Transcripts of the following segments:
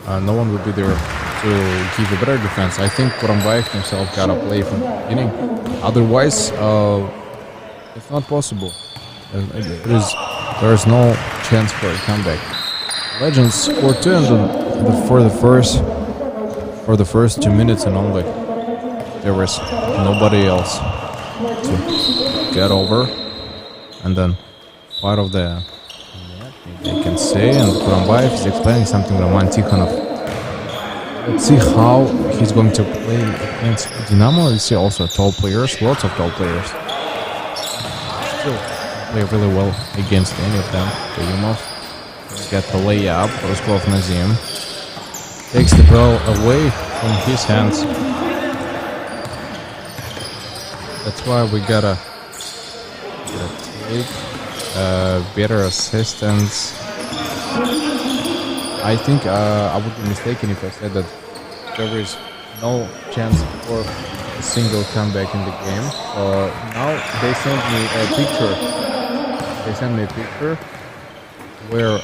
no one will be there to give a better defense. I think Kurambayev himself gotta play from the beginning. Otherwise, it's not possible. There is no chance for a comeback. Legends scored 2 and for the first 2 minutes and only. There was nobody else to get over, and then part of the I can say, and Kurambayev is explaining something romantic. Let's see how he's going to play against Dinamo. We see also tall players, lots of tall players. Still play really well against any of them. Kayumov get the layup. Rusklov Nazim takes the ball away from his hands. That's why we gotta take better assistance. I think I would be mistaken if I said that there is no chance for a single comeback in the game. Now they sent me a picture. They sent me a picture where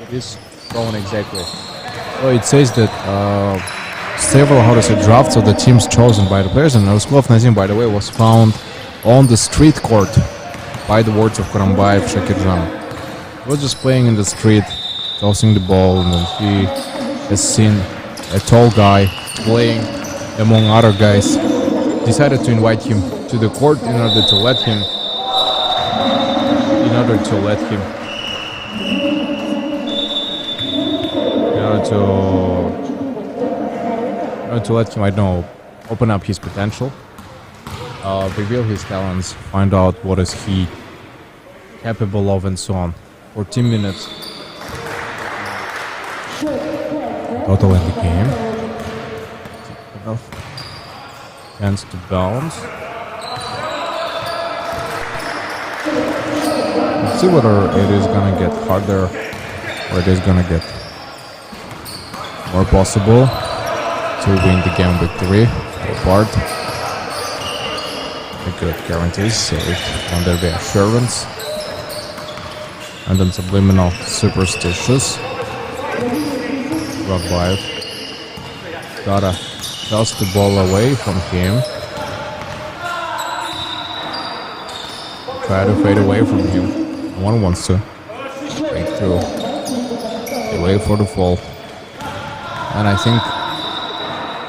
it is shown exactly. So it says that several drafts of the teams chosen by the players, and Rusklov Nazim, by the way, was found on the street court by the words of Kurambayev Shakirjan. He was just playing in the street, tossing the ball, and then he has seen a tall guy playing among other guys. Decided to invite him to the court in order to let him I don't know, open up his potential, reveal his talents, find out what is he capable of, and so on. 14 minutes total in the game. Enough chance to bounce. Let's see whether it is gonna get harder or it is gonna get more possible to win the game with 3 apart. A good guarantee saved under the assurance. And then subliminal superstitious. Kurambayev gotta toss the ball away from him. Try to fade away from him. No one wants to break through. They wait for the fall. And I think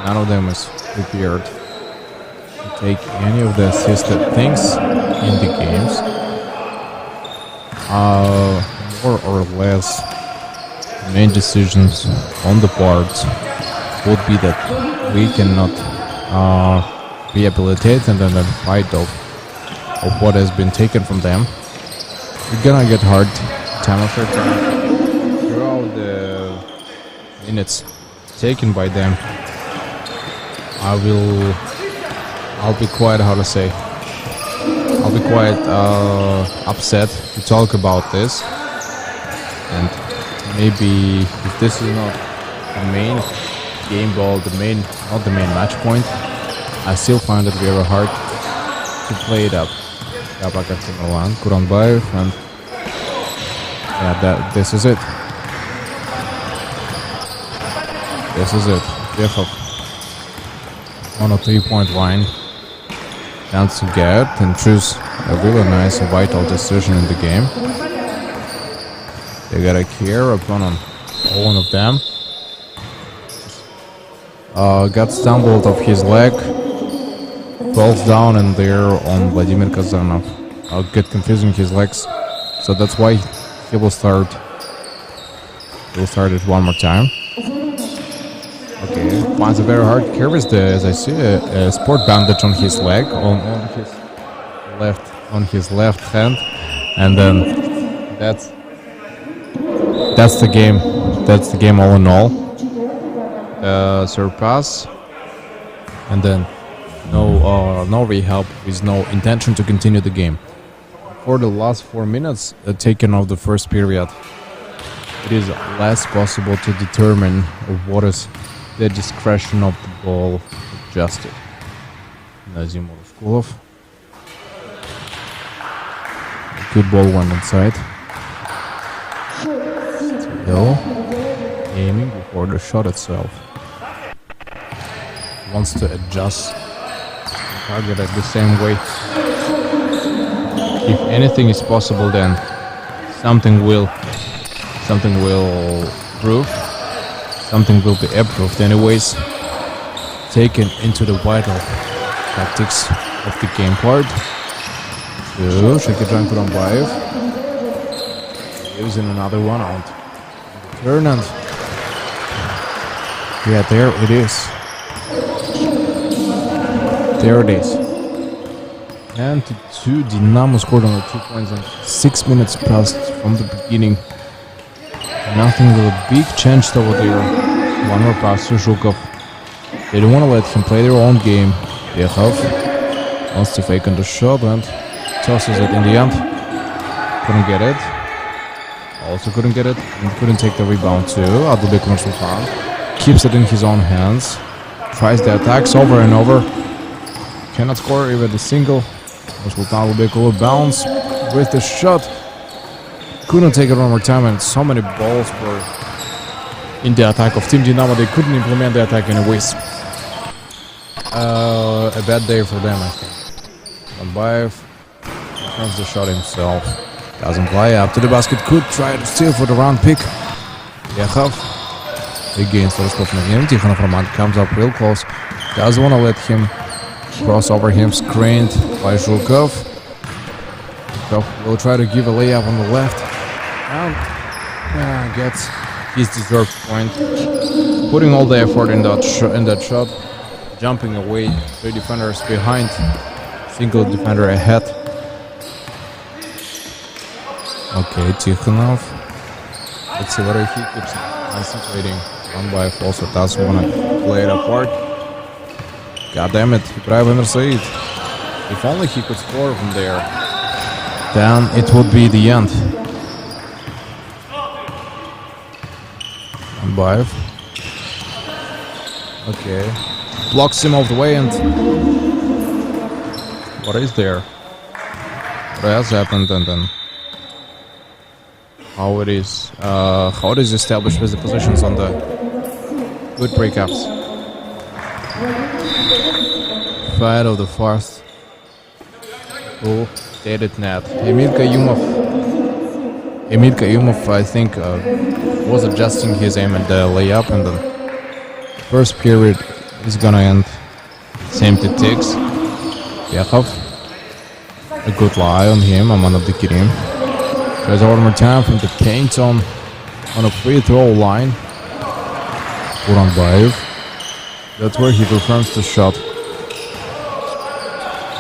none of them is prepared to take any of the assisted things in the games. More or less, the main decisions on the parts would be that we cannot rehabilitate and then fight of what has been taken from them. It's gonna get hard time after time throughout the minutes taken by them. I'll be quite, I'll be quite upset to talk about this, and maybe if this is not the main game ball, not the main match point, I still find it very hard to play it up. Kurambayev, and yeah, this is it. This is it. Yehov on a 3-point line. Chance to get and choose a really nice and vital decision in the game. They gotta care upon one of them. Got stumbled off his leg. Falls down in there on Vladimir Kazanov. I'll get confusing his legs. So that's why he will start. We'll start it one more time. Okay, finds a very hard carries there, as I see a sport bandage on his leg, on his left hand, and then that's the game. That's the game all in all. Surpass, and then no rehab with no intention to continue the game. For the last 4 minutes taken of the first period, it is less possible to determine what is the discretion of the ball adjusted. Nazim Rusklov. Good ball went inside. Still aiming. for the shot itself. He wants to adjust the target at the same way. If anything is possible, then something will prove, something will be approved anyways, taken into the vital tactics of the game part. So, Shakir Kurambayev using another one out. Turn and yeah, there it is. There it is. And to 2, Dinamo scored on the 2 points and 6 minutes passed from the beginning. Nothing with a big change over there. One more pass to Zhukov. They don't want to let him play their own game. Yekhov wants to fake on the shot and tosses it in the end. Couldn't get it. Also couldn't get it and couldn't take the rebound too. Adilbek Nursultan keeps it in his own hands. Tries the attacks over and over. Cannot score even a single. Nursultan will make a little bounce with the shot. Couldn't take it one more time, and so many balls were in the attack of Team Dinamo. They couldn't implement the attack anyways. A bad day for them, I think. Ambayev comes the shot himself. Doesn't fly up to the basket. Could try to steal for the round pick. Yekhov against Roskov na him. Tikhonov Roman comes up real close. Doesn't want to let him cross over him. Screened by Zhukov. Zhukov will try to give a layup on the left. And gets his deserved point. Putting all the effort in that shot. Jumping away. 3 defenders behind. Single defender ahead. Okay, Tikhonov. Let's see whether he keeps concentrating. Ambayev also doesn't want to play it apart. God damn it, Ibrahim Said. If only he could score from there, then it would be the end. Ambayev. Okay. Blocks him off the way and... What is there? What has happened and then... How it is established with the positions on the good breakups. Fight of the fourth. Oh, dated net. Emil Kayumov, I think, was adjusting his aim at the layup, and the first period is gonna end same tactics. Yekhov, a good lie on him, Aman Abdikirim. Tries one more time from the paint zone on a free throw line. Kurambayev. That's where he performs the shot.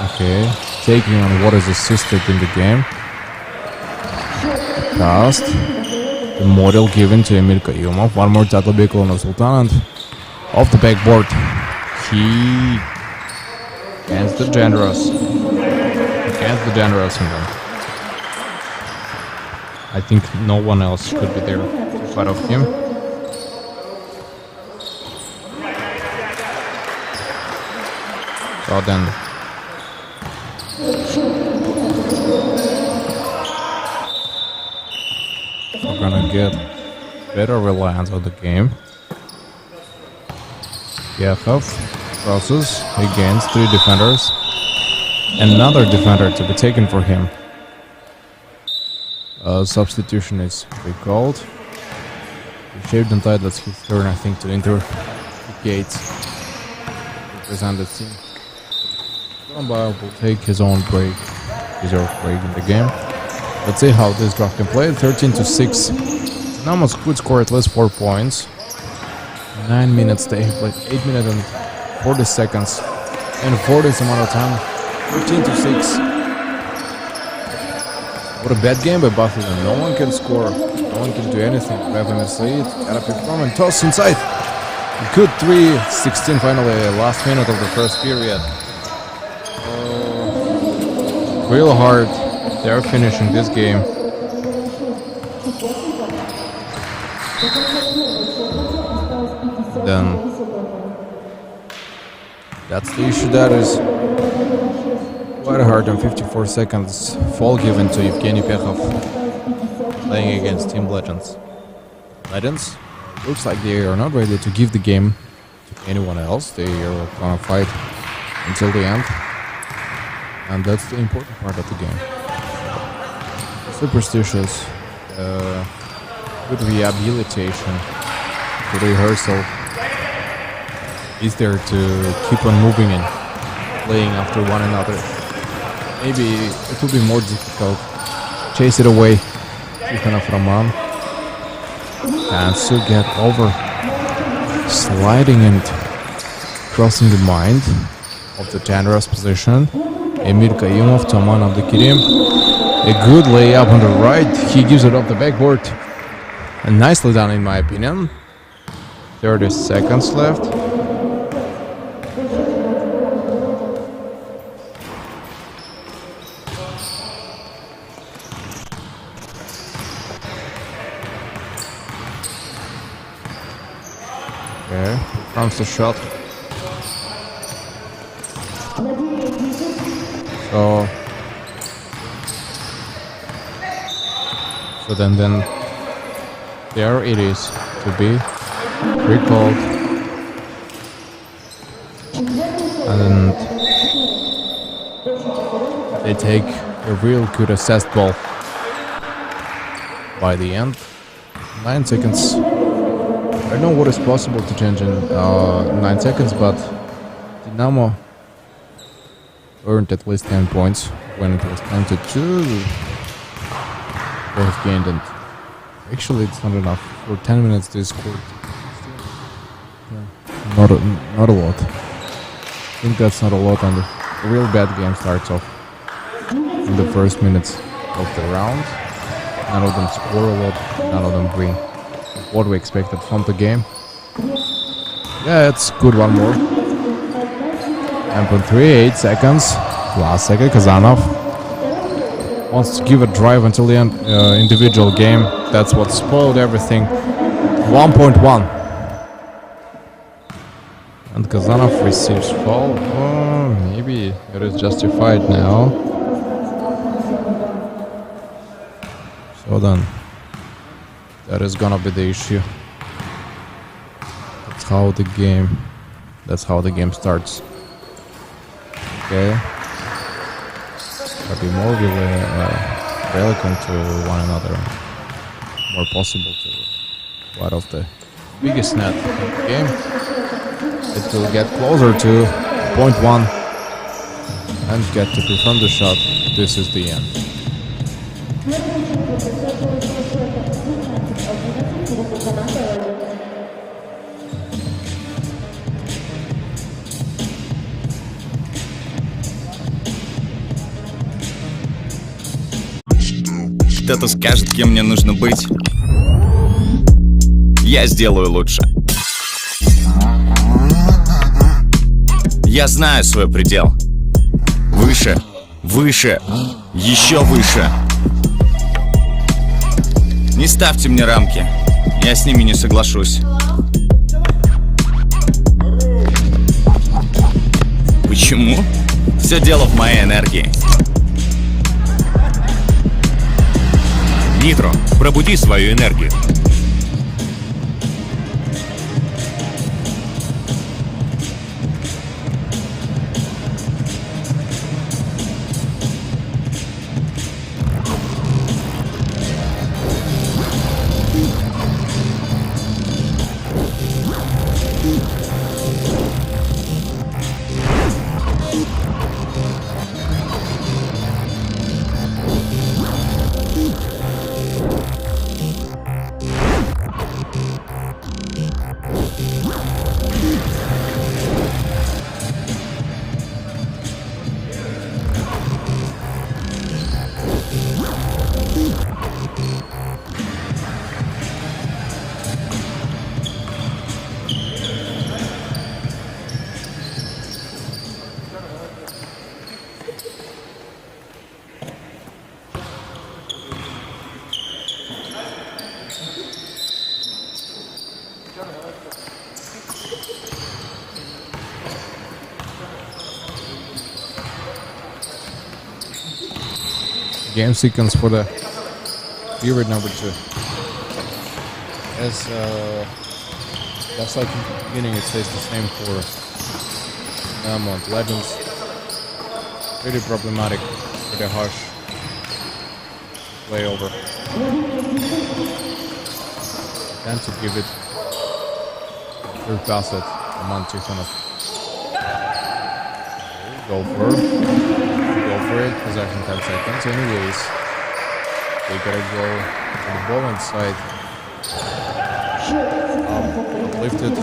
Okay, taking on what is assisted in the game. Passed. The model given to Emil Kayumov. One more tackle big on Sultan and off the backboard. He against the generous. In them. I think no one else could be there to fight off him. So then we're gonna get better reliance on the game. Yekhov crosses against 3 defenders. Another defender to be taken for him. Substitution is recalled. Shaved and tied, that's his turn, I think, to enter the gates. Represent the team. Kurambayev will take his own break, deserved break in the game. Let's see how this draft can play. 13-6. Dinamo could score at least 4 points. 9 minutes, they played 8 minutes and 40 seconds. And for this amount of time, 13-6. What a bad game by both of them. No one can score. No one can do anything. Ibrahim Said got a pick from and toss inside. Good 3-16 finally, last minute of the first period. Real hard. They're finishing this game. Then that's the issue. That is quite hard on 54 seconds. Fall given to Evgeny Pekhov playing against Team Legends. Legends? looks like they are not ready to give the game to anyone else. They are gonna fight until the end, and that's the important part of the game. Superstitious, good rehabilitation, the rehearsal is there to keep on moving and playing after one another. Maybe it will be more difficult. Chase it away. Tikhonov Roman. And to get over. Sliding and crossing the mind of the generous position. Emir Kayumov to Aman Abdukerim. A good layup on the right. He gives it off the backboard. And nicely done in my opinion. 30 seconds left. Okay, comes the shot. So then there it is to be recalled, and they take a real good assessed ball by the end. 9 seconds. I don't know what is possible to change in 9 seconds, but Dinamo earned at least 10 points when it was time to 2. They have gained, and actually it's not enough. For 10 minutes they scored. Not a lot. I think that's not a lot, and a real bad game starts off in the first minutes of the round. None of them score a lot, none of them bring what we expected from the game. Yeah, it's good. One more. 9.3, 8 seconds. Last second, Kazanov wants to give a drive until the end. Individual game. That's what spoiled everything. 1.1. And Kazanov receives foul. Oh, maybe it is justified now. So then, that is gonna be the issue. That's how the game starts. Okay. Gotta be more relevant to one another, more possible to one of the biggest net in the game. It will get closer to .1 and get to confirm the shot. This is the end. Кто-то скажет, кем мне нужно быть. Я сделаю лучше. Я знаю свой предел. Выше, выше, еще выше. Не ставьте мне рамки. Я с ними не соглашусь. Почему? Все дело в моей энергии. Нитро, пробуди свою энергию. Game sequence for the period number 2. As Just like in the beginning, it stays the same for Dinamo and Legends. Pretty problematic, pretty harsh play over. Tend to give it through pass it among Tikhonov. Go for it. Possession 10 seconds. Anyways, they gotta go on the ball inside. Lifted,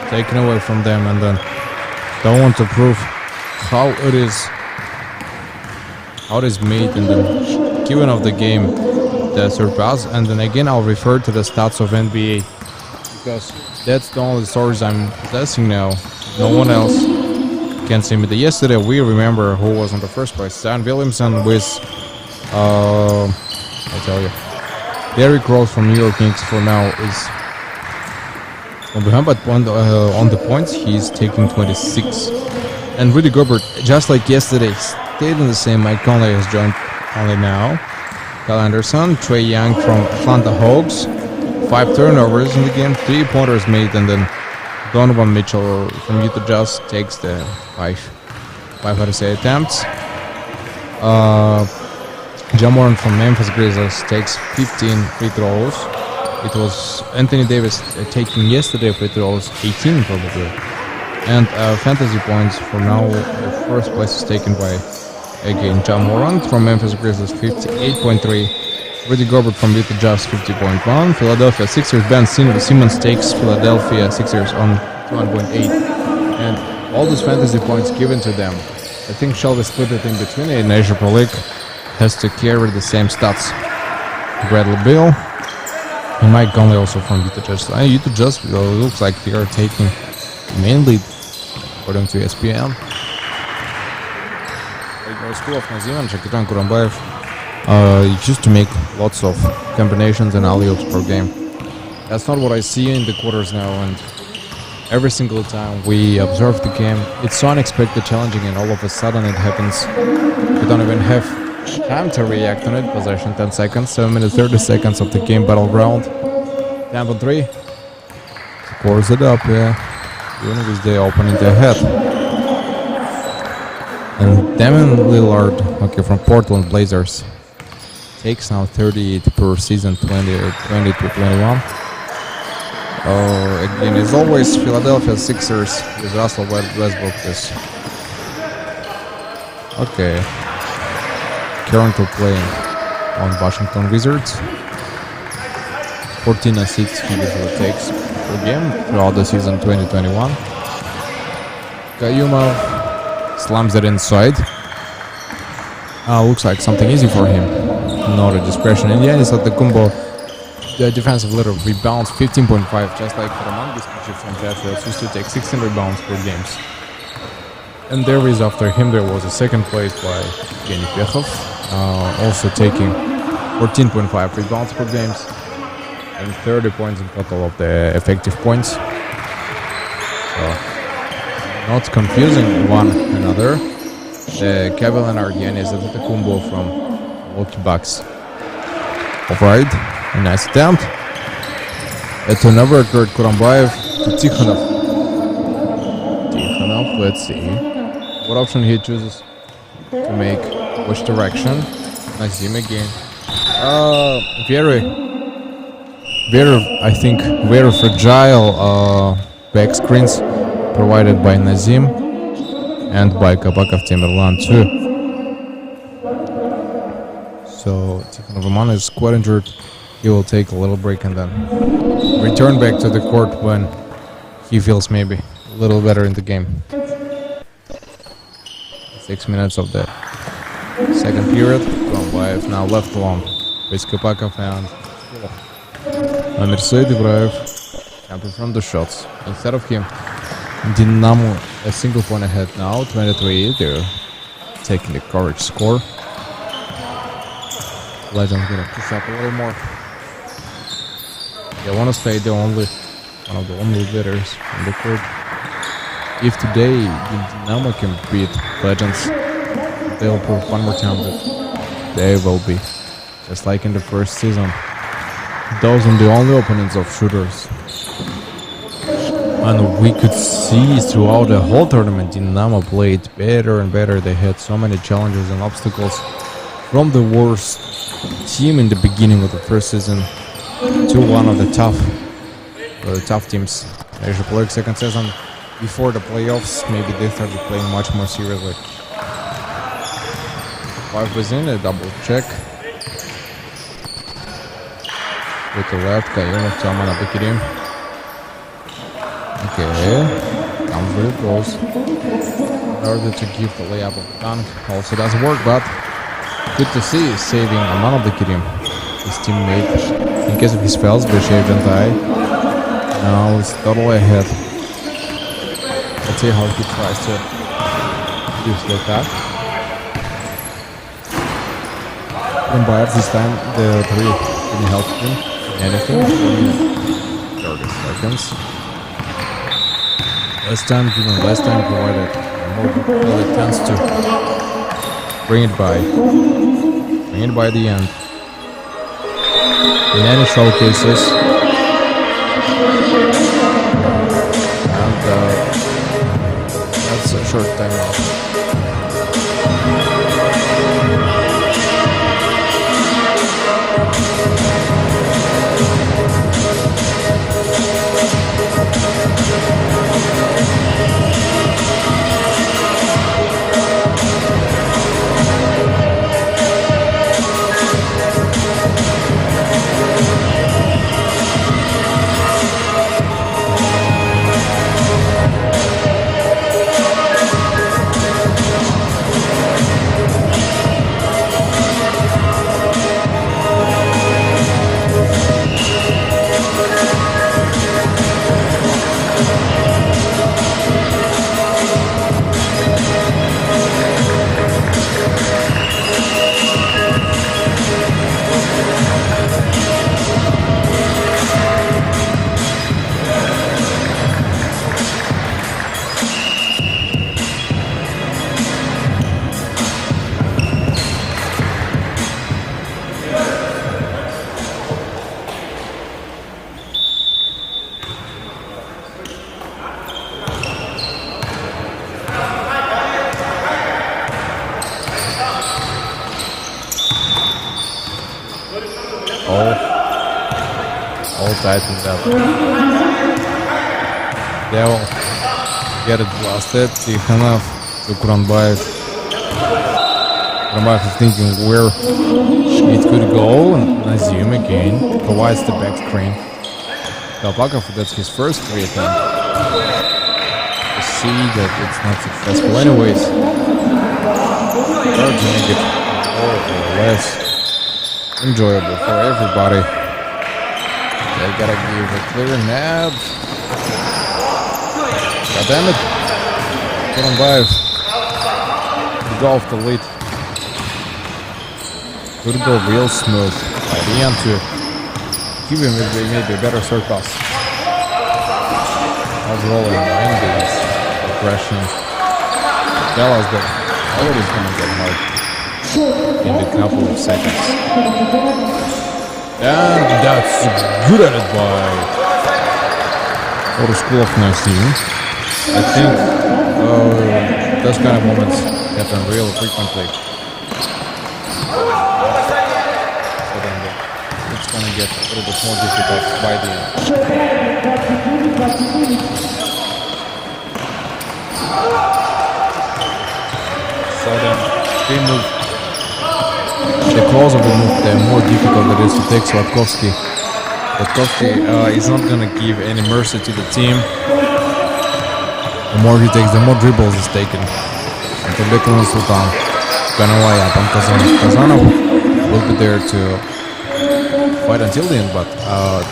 taken away from them, and then don't want to prove how it is made in the given of the game, the surpass. And then again, I'll refer to the stats of NBA because that's the only source I'm possessing now. No one else can see me. Yesterday we remember who was on the first place. Zion Williamson with I tell you, Derrick Rose from New York Knicks for now is on behind, but on the points he's taking 26. And Rudy Gobert, just like yesterday, stayed in the same. Mike Conley has joined only now. Kyle Anderson, Trae Young from Atlanta Hawks, 5 turnovers in the game, 3-pointers made, and then Donovan Mitchell from Utah Jazz takes the 5 attempts. Ja Morant from Memphis Grizzlies takes 15 free throws. It was Anthony Davis taking yesterday free throws, 18 probably. And fantasy points for now, the first place is taken by, again, Ja Morant from Memphis Grizzlies, 58.3. Rudy Gobert from Utah Jazz, 50.1. Philadelphia Sixers, Ben Simmons takes Philadelphia Sixers on 1.8. And all those fantasy points given to them, I think shall we split it in between. In Asia Pro League has to carry the same stats. Bradley Beal and Mike Conley also from Utah Jazz. Utah Jazz looks like they are taking main lead according to ESPN. School of Nazim and Shakiran Kurambayev used to make lots of combinations and alley-oops per game. That's not what I see in the quarters now, and every single time we observe the game, it's so unexpected, challenging, and all of a sudden it happens. We don't even have time to react on it. Possession 10 seconds, 7 minutes 30 seconds of the game battleground. Tampa 3 scores it up, yeah. Even with the opening ahead. And Damian Lillard, okay, from Portland Blazers, takes now 38 per season, 20 to 21. Again, as always, Philadelphia Sixers with Russell Westbrook is okay. Currently playing on Washington Wizards. 14 assists he usually takes per game throughout the season 2021. Kayuma slams it inside. Looks like something easy for him. Not a discretion. And Giannis Antetokounmpo, the defensive leader, rebounds 15.5, just like Roman Gispici from Patriots used to take 16 rebounds per game. And there is, after him, there was a second place by Evgeny Pekhov, also taking 14.5 rebounds per game and 30 points in total of the effective points. So, not confusing one another. The Kevin and Giannis Antetokounmpo from Milwaukee Bucks. Alright, a nice attempt. A turnover occurred. Kurambayev to Tikhonov. Tikhonov, let's see what option he chooses to make, which direction. Nazim again. I think very fragile back screens provided by Nazim and by Kabakov Tamerlan too. So Tikhonov is quite injured. He will take a little break and then return back to the court when he feels maybe a little better in the game. 6 minutes of the second period. Kurambayev now left alone with Kabakov and Mircea Devraev jumping from the shots. Instead of him, Dinamo a single point ahead now, 23. They're taking the courage score. Legends gonna push up a little more. They want to stay one of the only leaders on the court. If today Dinamo can beat Legends, they'll prove one more time that they will be, just like in the first season, those are the only opponents of shooters. And we could see throughout the whole tournament, Dinamo played better and better. They had so many challenges and obstacles from the worst team in the beginning of the first season to one of the tough teams. They should play second season before the playoffs. Maybe they started playing much more seriously. 5 was in, a double check. With the left, Kayumov, Tillman, Abikirim. Okay, comes with it, goes. In order to give the layup of the dunk. Also doesn't work, but good to see saving Aman of the Kirim, his teammate. In case of his fouls, they shaved and tie. Now it's totally ahead. Let's see how he tries to use the attack. From Bayard this time, the 3 didn't help him anything. 30 seconds. Last time provided more really tends to bring it by the end. In any showcases. And that's a short timeout. All tightened up. They will get it blasted. Tikhanov to Kuranbayev. Kuranbayev is thinking where it could go, and Nazim again provides the back screen. Kalpakov, that's his first free attempt. You see that it's not successful anyways. Hard to make it more or less enjoyable for everybody. They gotta give a clear nab. God damn it. Kuranbayev to go off the lead. Could go real smooth by the end to give him maybe a better third pass. Overall in 90s aggression. Tell us that already is gonna get hard in a couple of seconds. And that's good at it by Oruskulov Nasim. I think those kind of moments happen really frequently. So then it's gonna get a little bit more difficult by the end. So then they move. The closer we move, the more difficult it is to take Slatkovsky. Slatkovsky is not going to give any mercy to the team. The more he takes, the more dribbles is taken. And to Beklin Sultan, Kanawaya, and Kazanov. Kazanov will be there to fight until the end, but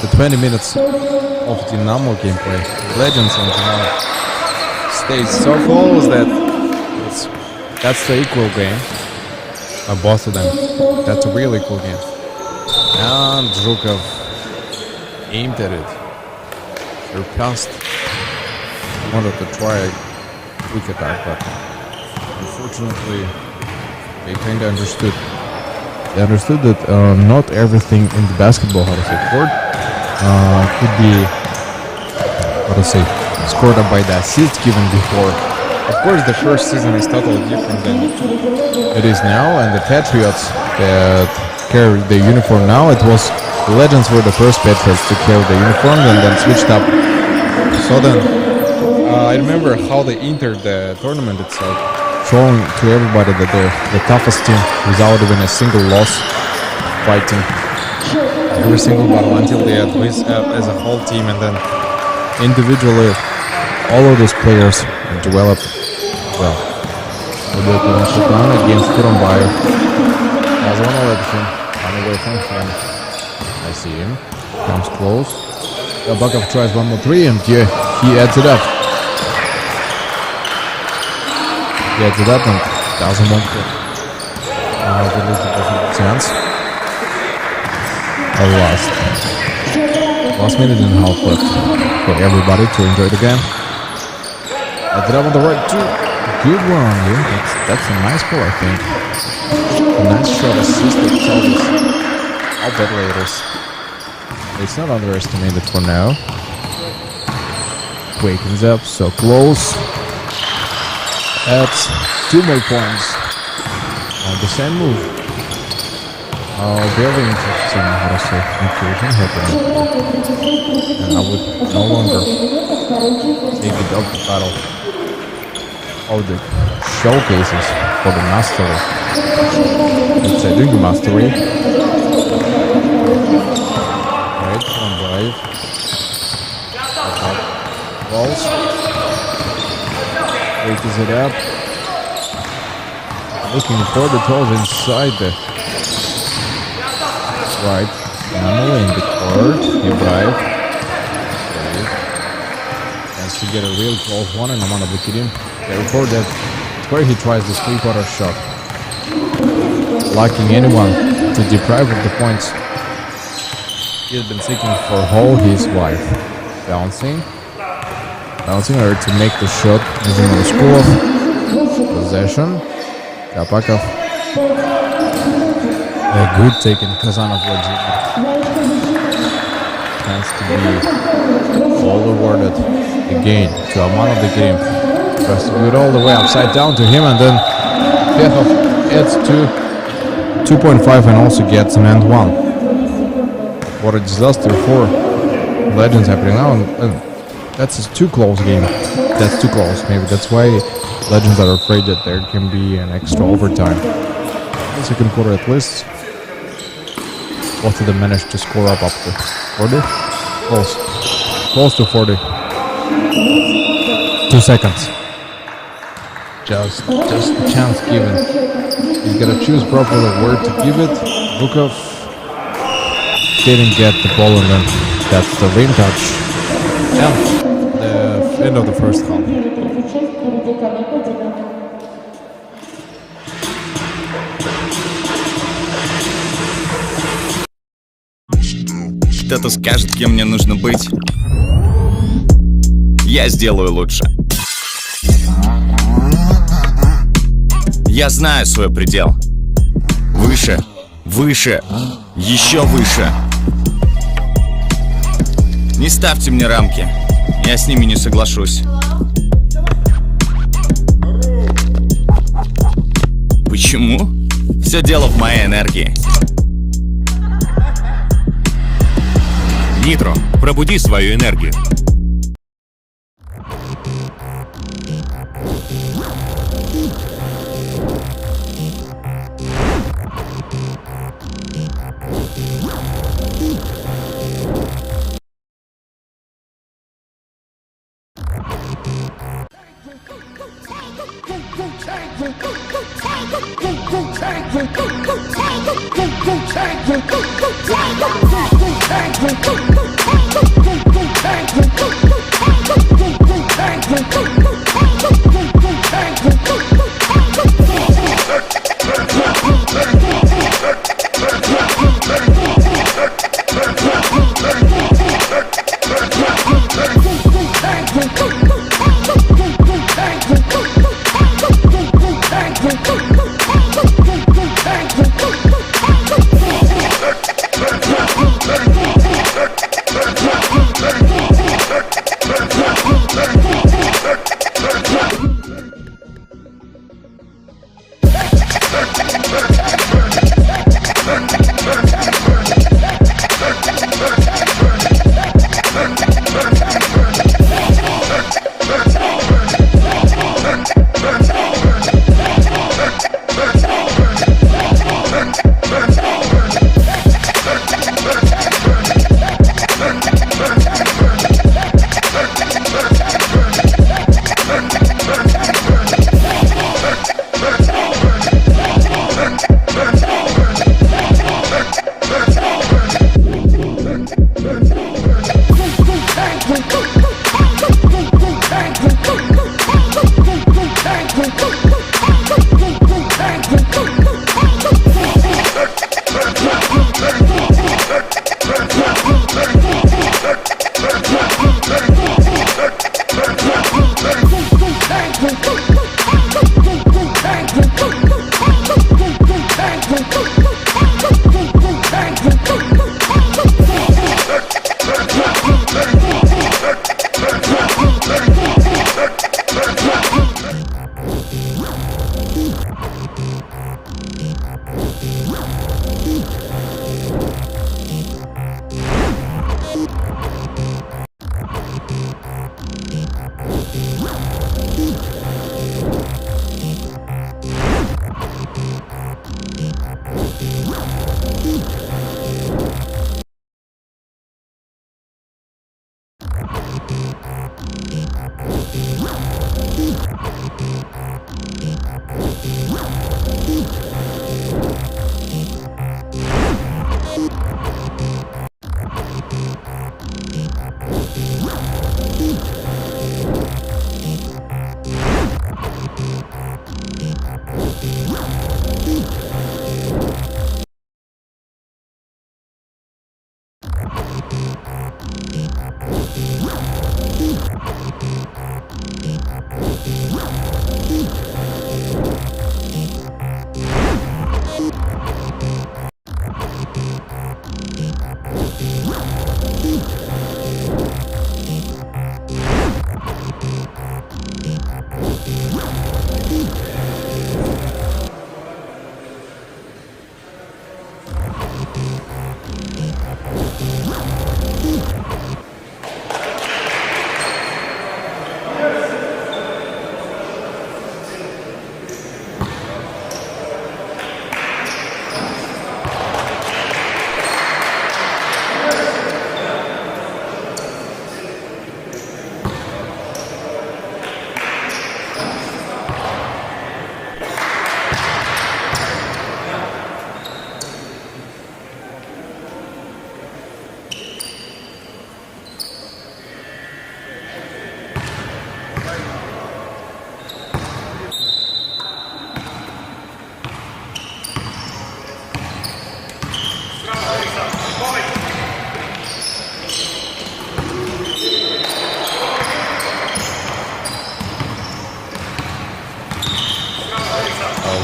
the 20 minutes of Dinamo gameplay, Legends and Dinamo stays so close that that's the equal game. Both of them. That's a really cool game. And Zhukov aimed at it. Surpassed. Wanted to try a quick attack, but unfortunately they kinda understood. They understood that not everything in the basketball, how to say, court could be scored up by the assist given before. Of course, the first season is totally different than it is now, and the Patriots that carry the uniform now, it was the Legends were the first Patriots to carry the uniform and then switched up. So then, I remember how they entered the tournament itself, showing to everybody that they're the toughest team without even a single loss, fighting every single battle until they at least as a whole team, and then individually all of those players developed well. Against Kurumbayev. As one let him run away from him. I see him. Comes close. Bakov tries 1 more 3 and he adds it up. He adds it up and doesn't want to. At least it doesn't make sense. Last minute and a half left for everybody to enjoy the game. Adds it up on the right too. Good one, yeah. That's a nice goal, I think. A nice shot assist that tells us how better it is. It's not underestimated for now. Wakens up, so close. Adds 2 more points on the same move. Very interesting, inclusion happening. And I would no longer take it up the battle. The showcases for the mastery. Let's say doing the mastery. Right, on drive. Balls. Wakes it up. Looking for the toes inside the right. Dinamo in the court. You drive. Has to get a real close one, and I'm gonna look at him. Before that, where he tries the 3-quarter shot, lacking anyone to deprive of the points. He has been seeking for his wife, bouncing her to make the shot using the school of possession. Kapakov, a good take in Kazanov chance to be all awarded again to Aman of the game. Tries to do it all the way upside down to him, and then Fehov adds to 2.5 and also gets an end 1. What a disaster for Legends happening now, and that's a too close game. That's too close. Maybe that's why Legends are afraid that there can be an extra overtime. The second quarter at least. Both of them managed to score up to 40. Close to 40. 2 seconds. Just a chance given. He's gotta choose properly where to give it. Bukov didn't get the ball, and then that's the rim touch. And the end of the first half. Кто-то скажет, кем мне нужно быть. Я сделаю лучше. Я знаю свой предел. Выше, выше, еще выше. Не ставьте мне рамки. Я с ними не соглашусь. Почему? Все дело в моей энергии. Нитро, пробуди свою энергию.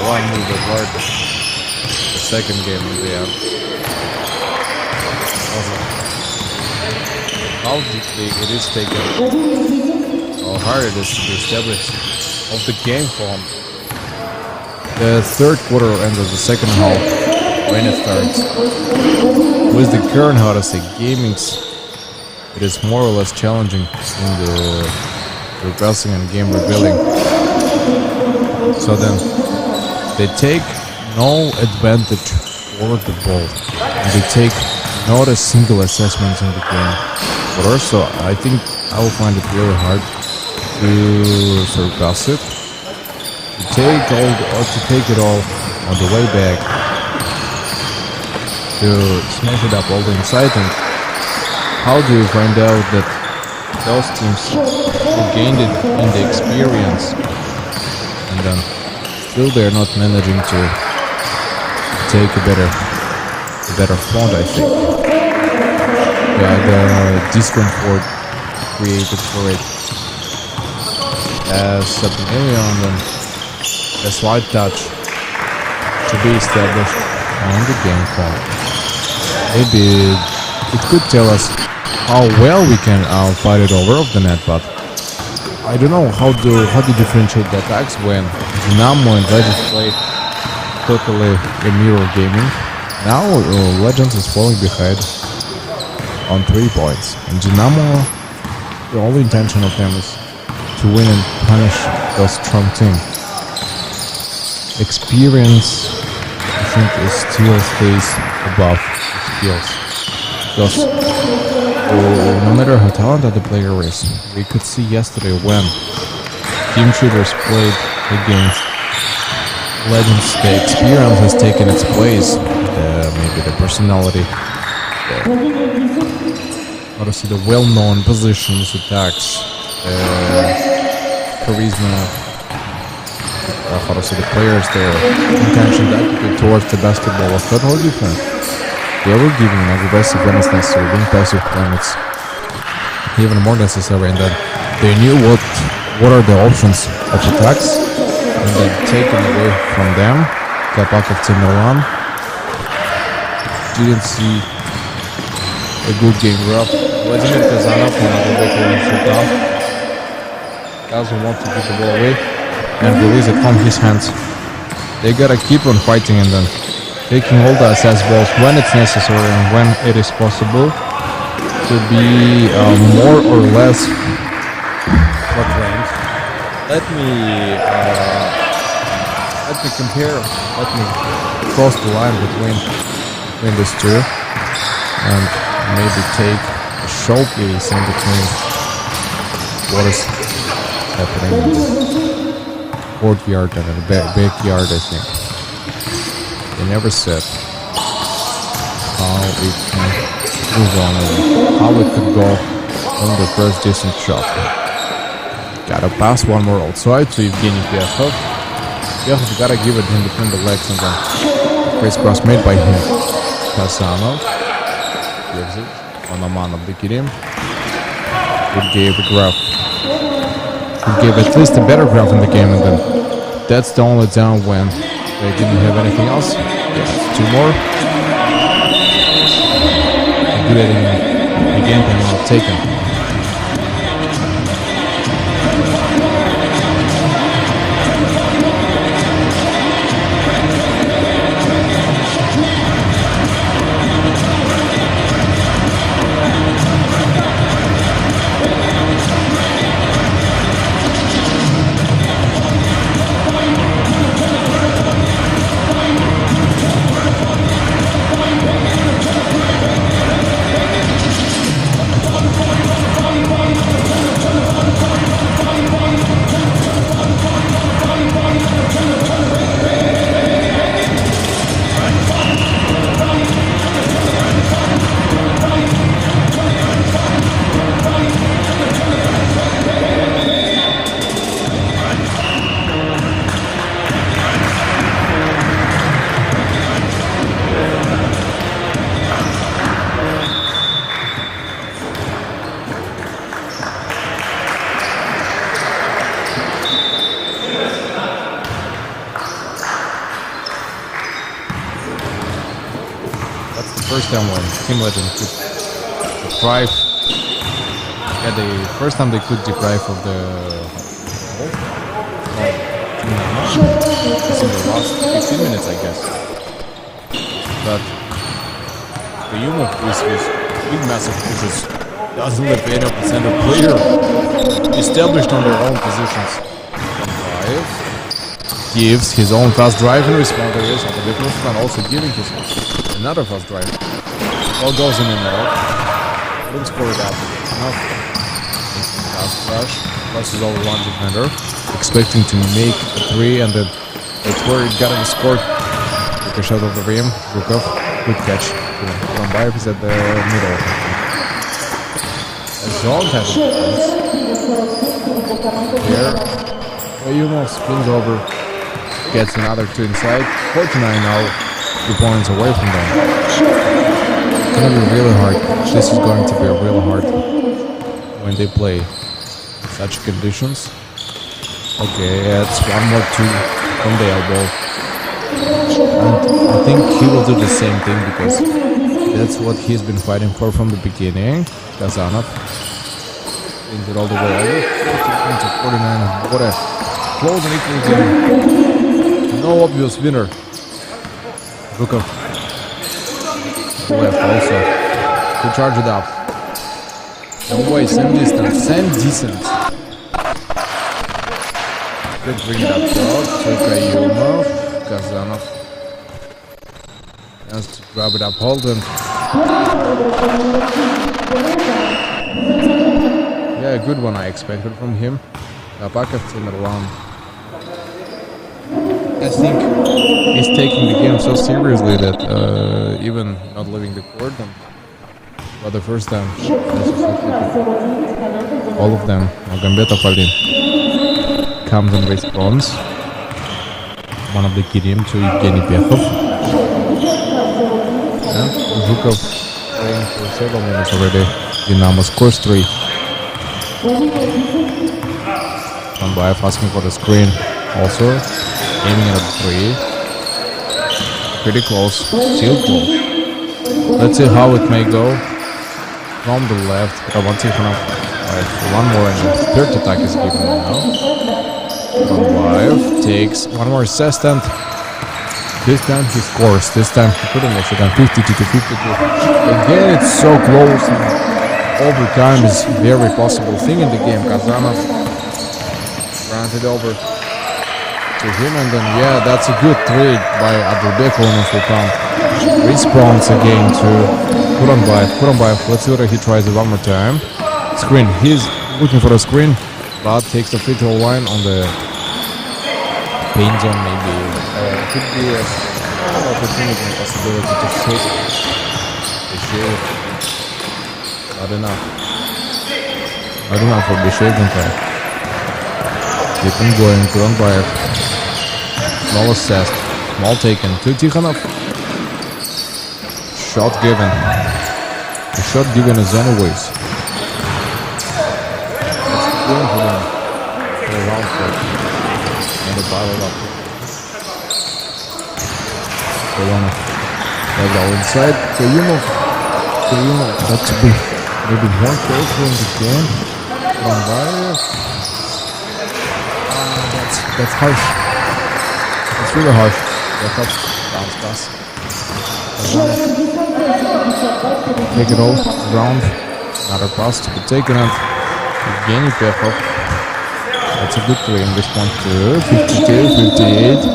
One move apart. The second game in the end. How deeply it is taken, how hard it is to be established of the game form. The third quarter ends of the second half when it starts. With the current, how to say, gamings, it is more or less challenging in the repressing and game rebuilding. So then they take no advantage over the ball. And they take not a single assessment in the game. But also, I think I will find it really hard to surpass it. To take it all on the way back. To smash it up all the inside. And how do you find out that those teams who gained it in the experience and then still they're not managing to take a better front, I think. The discomfort created for it as a million and a slight touch to be established on the game form. Maybe it could tell us how well we can fight it over of the net, but I don't know how to differentiate the attacks when Dinamo and Legends play totally a mirror gaming. Now Legends is falling behind on 3 points, and Dinamo, the only intention of them is to win and punish those strong team. Experience, I think, is still stays above skills, because no matter how talented the player is, we could see yesterday when team shooters played against Legends, the experience has taken its place. Maybe the personality, the well-known positions, attacks, charisma, the players, their intention, attitude towards the basketball was totally different. They were giving aggressive when it's necessary, being passive when it's even more necessary, and then they knew what are the options of attacks, and then taken away from them. Kapakov Timirlan didn't see a good game rough. Vladimir Kazanov doesn't want to give the ball away and release it from his hands. They gotta keep on fighting and then taking all the assess balls when it's necessary and when it is possible to be more or less for claims. Let me compare. Let me cross the line between these two, and maybe take a showpiece in between what is happening in the courtyard and the backyard. I think they never said how it can move on, or how it could go on the first decent shot. Gotta pass one more outside to Evgeny Pechov. Pechov gotta give it in between the legs, and then crisscross made by him. Kazanov gives it on a man of the Kirim. It gave a graph. It gave at least a better graph in the game, and then that's the only down when they didn't have anything else. Yes, 2 more. Good again, penalty taken. First time when Team Legend could deprive, the first time they could deprive of the goal. It's in the last 15 minutes, I guess. But the Yuma with his big massive pushes doesn't let any of the center player established on their own positions. Five gives his own fast drive in response to this, and also giving his another fast drive. Ball goes in and out. Didn't score it out. Enough. Fast rush. Crosses over one defender. Expecting to make a 3, and then that's where it got him scored. Took a shot of the rim. Zhukov. Good catch. From Bayev is at the middle. A zone type of defense. There. Ayumov spins over. Gets another 2 inside. 49 now. 2 points away from them. It's going to be really hard. This is going to be really hard when they play in such conditions. Okay, it's 1 more 2 from the elbow. And I think he will do the same thing because that's what he's been fighting for from the beginning. Kazanov brings it all the way over. 49. What a close and equal game. No obvious winner. Zhukov left also to charge it up. No way, same distance, same decent. Let's bring it up top to Kayumov. Kazanov has to grab it up, hold him. Yeah, a good one I expected from him. Apakov in around. I think he's taking the game so seriously that even not leaving the court, and for the first time, all of them, Magambetov Ali comes in response. One of the Kirim to Evgeny Pechov. And Zhukov playing for several minutes already. Dinamo scores 3. Kambayev asking for the screen also. Aiming at 3. Pretty close. Still close. Let's see how it may go. From the left. Roman Tikhonov. One more and the third attack is given now. Kambayev takes one more assist, and this time he scores. This time he couldn't make it. 52 to 52. Again, it's so close. And overtime is very possible thing in the game. Kazanov Granted over to him, and then yeah, that's a good trade by Abdulbek on Sultan. Responds again to Kuranbayev. Kuranbayev, let's see whether he tries it one more time. Screen, he's looking for a screen, but takes the free throw line on the paint zone maybe. Could be a small opportunity and possibility to shoot. Bishev. Not enough. Not enough for Bishev in fact. Keep him going, Kuranbayev. Small assist. Small taken to Tikhonov. Shot given. The shot given is anyways. That's the game for them. For the round play. And the battle up. They wanna let go inside. Kayumov got to be maybe more careful in the game. That's harsh. It's really harsh. That helps bounce pass. Take it all around. Another pass to be taken and Evgeny Pechov. That's a good three in response to 52-58.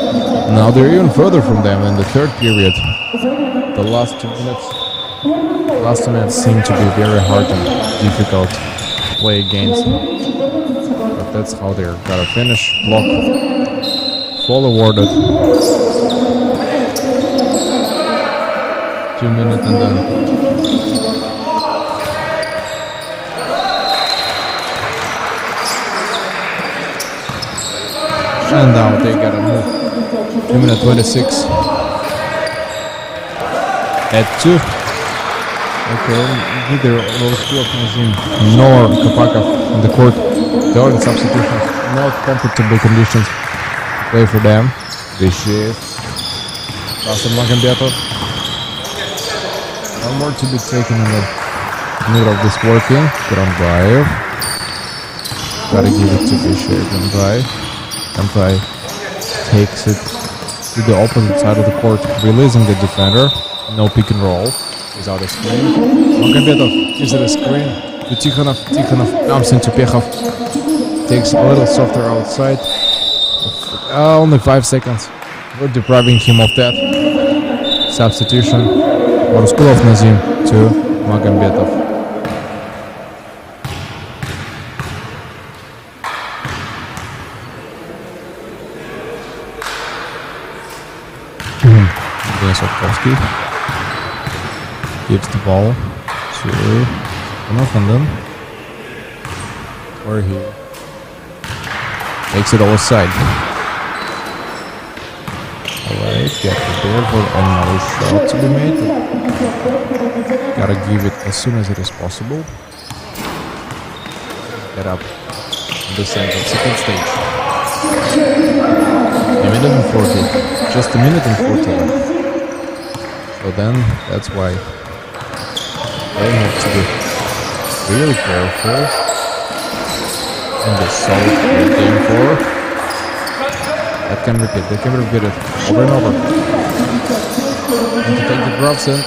Now they're even further from them in the third period. The last 2 minutes seem to be very hard and difficult to play against. But that's how they're gotta finish. Block. Fall awarded. 2 minutes and then and now they gotta move. 2 minutes 26 at 2. Okay, neither Roskulov nor Kapakov in the court. They are in substitutions, not comfortable conditions to play for them. Bishev, Rasim Magomedov. One more to be taken in the middle of this working. Kuranbayev. Gotta give it to Bishev. Kuranbayev takes it to the opposite side of the court, releasing the defender. No pick and roll. Without a screen. Magomedov gives it a screen to Tikhonov. Tikhonov comes into Pechov. Takes a little softer outside. Only 5 seconds. We're depriving him of that. Substitution. Roskulov Nazim to Magomedov. Sotkovsky gives the ball to Tikhonov, where he takes it all aside. Alright, get prepared for another shot to be made. Gotta give it as soon as it is possible. Get up on the center, second stage. A minute and 40. Just a minute and 40 left. So then, that's why they have to be really careful in the solid game 4. They can repeat it over and over. And to take the drops in.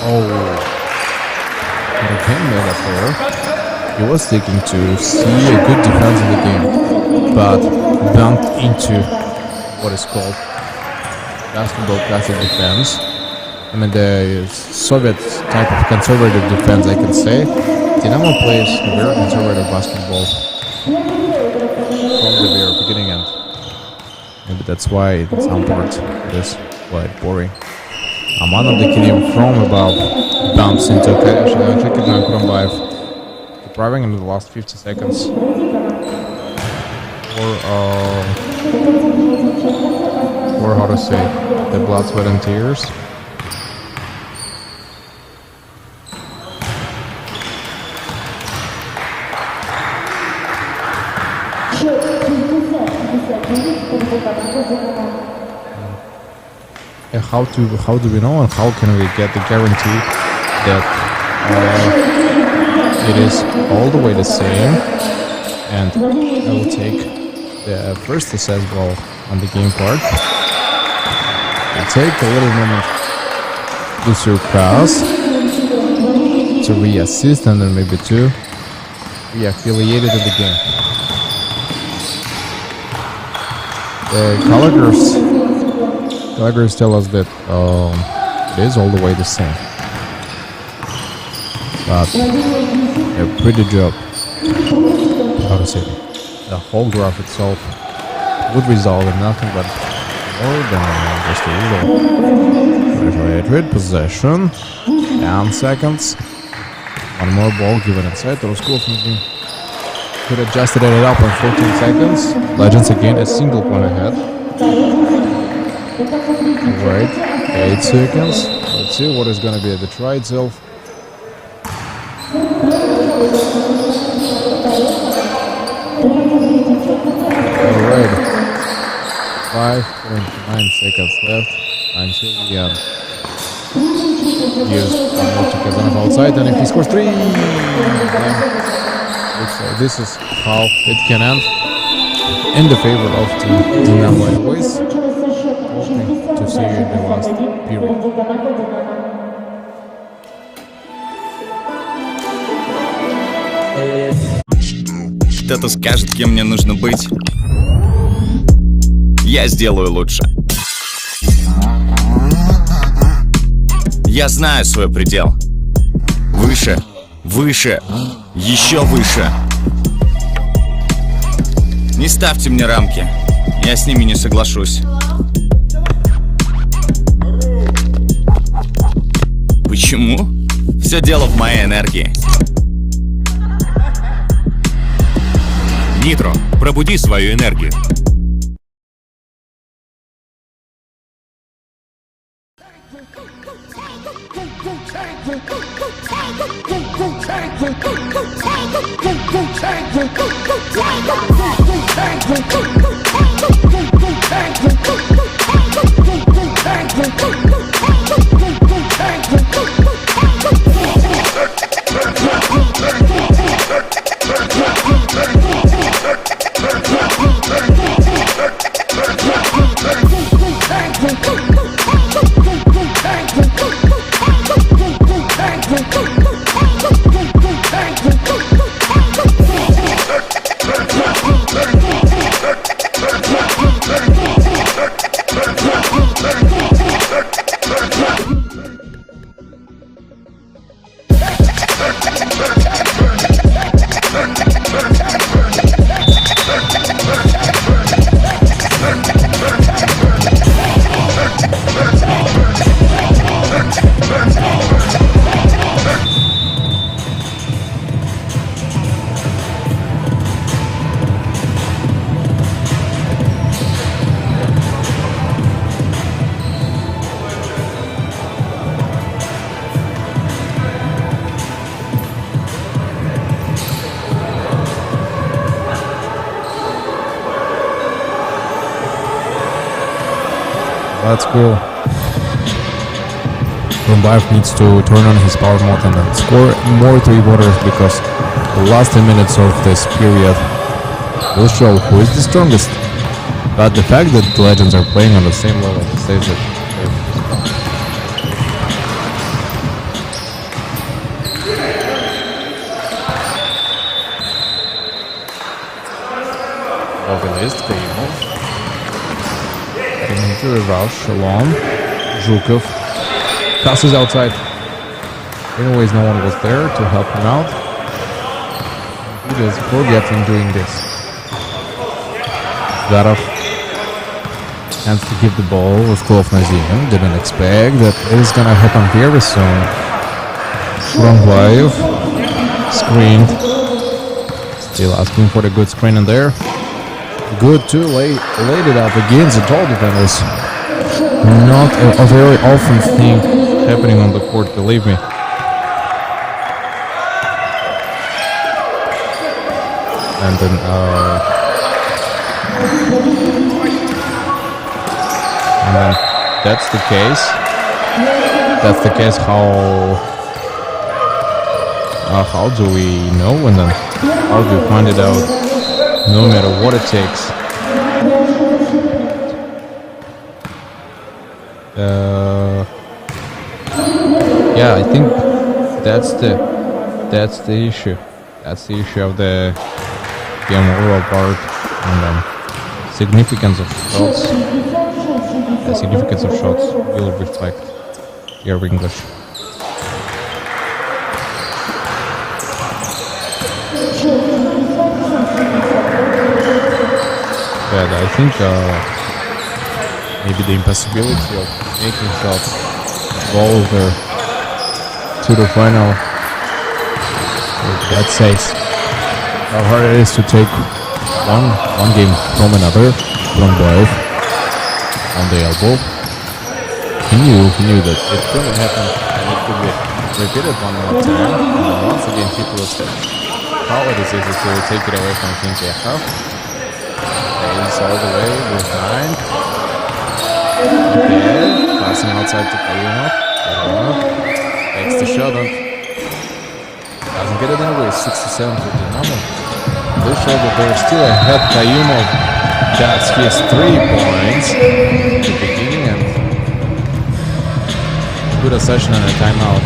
Oh, and again made up there. He was thinking to see a good defense in the game, but bumped into what is called basketball classic defense. I mean the Soviet type of conservative defense, I can say. Dinamo plays very conservative basketball from the very beginning, and maybe that's why in some parts it is quite boring. Aman Abdulkarim from above bumps into Kuranbayev, depriving in the last 50 seconds or how to say, the blood, sweat and tears. How do we know and how can we get the guarantee that it is all the way the same? And I will take the first assess ball on the game part. We'll take a little moment to surpass, to re-assist, and then maybe to re-affiliate it in the game. The colors tell us that it is all the way the same. But a pretty job. How to say it? The whole graph itself would result in nothing but more than just a result. Retreat, possession, 10 seconds. One more ball given inside. Roscoe could have just added it up in 14 seconds. Legends again a single point ahead. Right, 8 seconds. Let's see what is gonna be at the try itself. Alright, 5.9 seconds left until the end. Here's Kazanov outside, and if he scores 3, this is how it can end in the favor of the Dinamo anyways. Hoping to see you in the last period. Кто-то скажет, кем мне нужно быть. Я сделаю лучше. Я знаю свой предел. Выше, выше, еще выше. Не ставьте мне рамки. Я с ними не соглашусь. Почему? Все дело в моей энергии. Нитро, пробуди свою энергию. That's cool. Rumbayev needs to turn on his power mode and then score more 3-pointers because the last 10 minutes of this period will show who is the strongest. But the fact that the Legends are playing on the same level says that Organist, Kaimov. Into a rush, Shalom, Zhukov, passes outside. Anyways, no one was there to help him out. He just forgetting doing this. Zverev has to give the ball with Klov Nazim. Didn't expect that it is gonna happen very soon. Rumbayev screened. Still asking for the good screen in there. Good too, laid it up against the tall defenders. Not a very often thing happening on the court, believe me. And then that's the case. That's the case. How do we know? And then how do we find it out? No matter what it takes. Yeah, I think that's the issue. That's the issue of the game overall part. And then significance of shots. The significance of shots will reflect your English. But I think maybe the impossibility of making shots closer to the final. That says how hard it is to take one game from another, from both, on the elbow. He knew that it couldn't happen and it could be repeated one more time. And once again he posted how it is easy to take it away from King Chekhov. Plays all the way behind. There, passing outside to Kayumov. Takes the shot and doesn't get it anyway. 67 for Dinamo. They show that they're still ahead. Kayumov got his 3 points at the beginning and put a session and a timeout.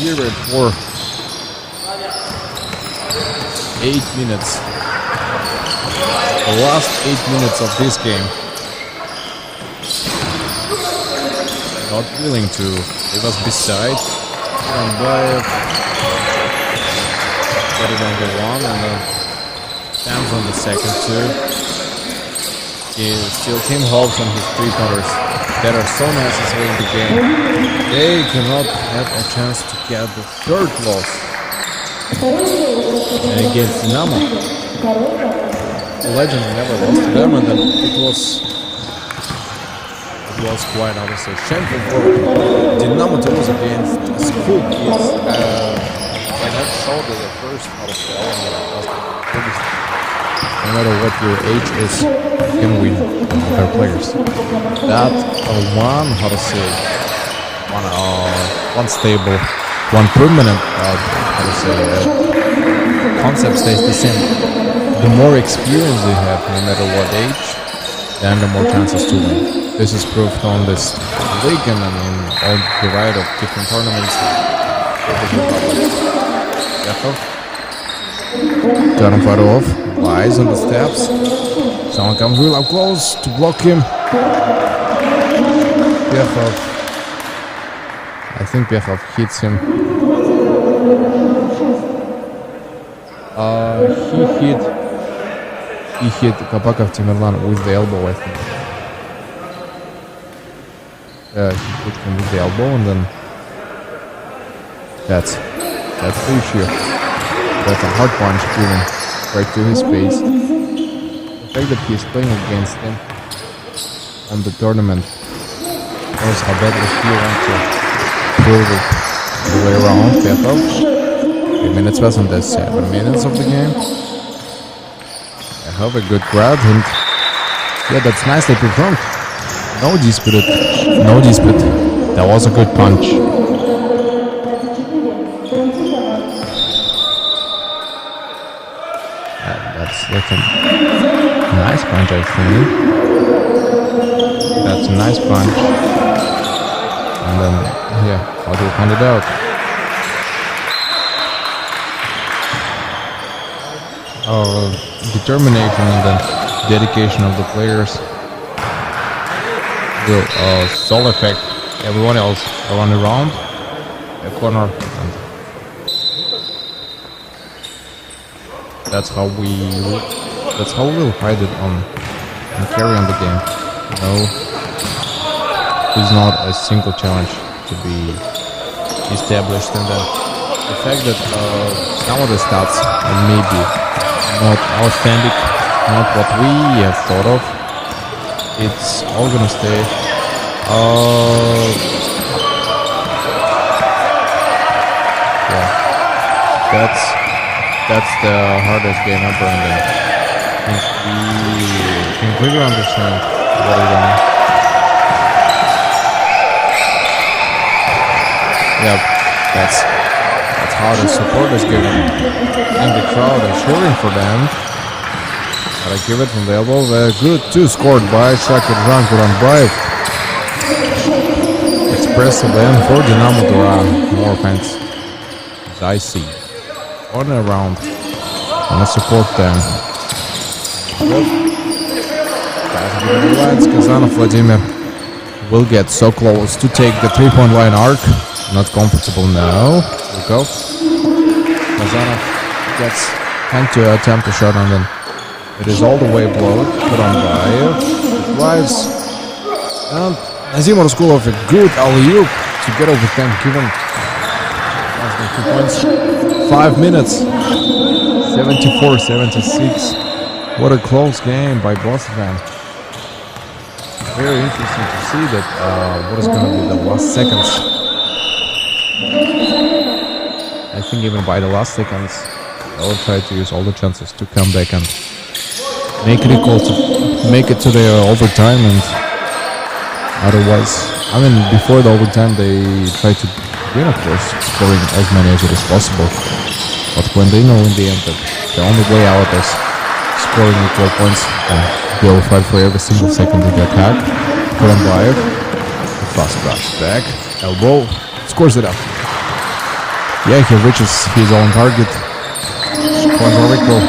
Period for 8 minutes. The last 8 minutes of this game. Not willing to leave us beside. Get it on the one and then stands on the second two. Still Tim holds on his 3-pointers that are so necessary in the game. They cannot have a chance to get the 3rd loss. And against Dinamo, the Legends never lost to them, and then it was quite obviously shameful for Dinamo to lose against school kids. And that showed that the first out of the no matter what your age is, you can win their players. That one stable, one permanent concept stays the same. The more experience they have, no matter what age, then the more chances to win. This is proved on this league and in all the variety of different tournaments. Got him far off. Eyes on the steps. Someone comes real up close to block him. Piechov. I think Piechov hits him. He hit Kapakov Timirlan with the elbow, I think. He hit him with the elbow and then that's the issue. That's a hard punch given right to his face. The fact that he's playing against him on the tournament knows how badly he wants to prove it the way around. Piechov. 3 minutes less on the 7 minutes of the game. I have a good grab and yeah, that's nicely performed. No dispute. That was a good punch. That's a nice punch, I think. That's a nice punch. And then, yeah, how do you find it out? Determination and then dedication of the players will solely affect everyone else around a corner. And that's how we'll fight it on and carry on the game. There's not a single challenge to be established, and the fact that some of the stats are maybe not authentic, not what we have thought of, it's all gonna stay. Yeah, that's the hardest game ever, and I think we completely understand what we're doing. Yeah, that's how the support is given, and the crowd is cheering for them. Gotta give it from the elbow. Good, 2 scored by Shakir Rankur on Brave. Expressive end for Dinamo to run more offense. As I see. On a round. Wanna support them. Kazanov Vladimir will get so close to take the 3-point line arc. Not comfortable now. Here we go. Kazanov gets time to attempt a shot, and then it is all the way blocked. Put on by drives. And Nazim Raskulov a good alley-oop to get over them, given 2 points. 5 minutes. 74-76. What a close game by both of them. Very interesting to see that what is going to be the last seconds. I think even by the last seconds, I will try to use all the chances to come back and make it equal to make it to the overtime, and otherwise, I mean, before the overtime, they try to win, of course, scoring as many as it is possible. But when they know in the end that the only way out is scoring equal points, they will fight for every single second in the attack. Koranbayev, fast brush back, elbow, scores it up. Yeah, he reaches his own target. Points are equal.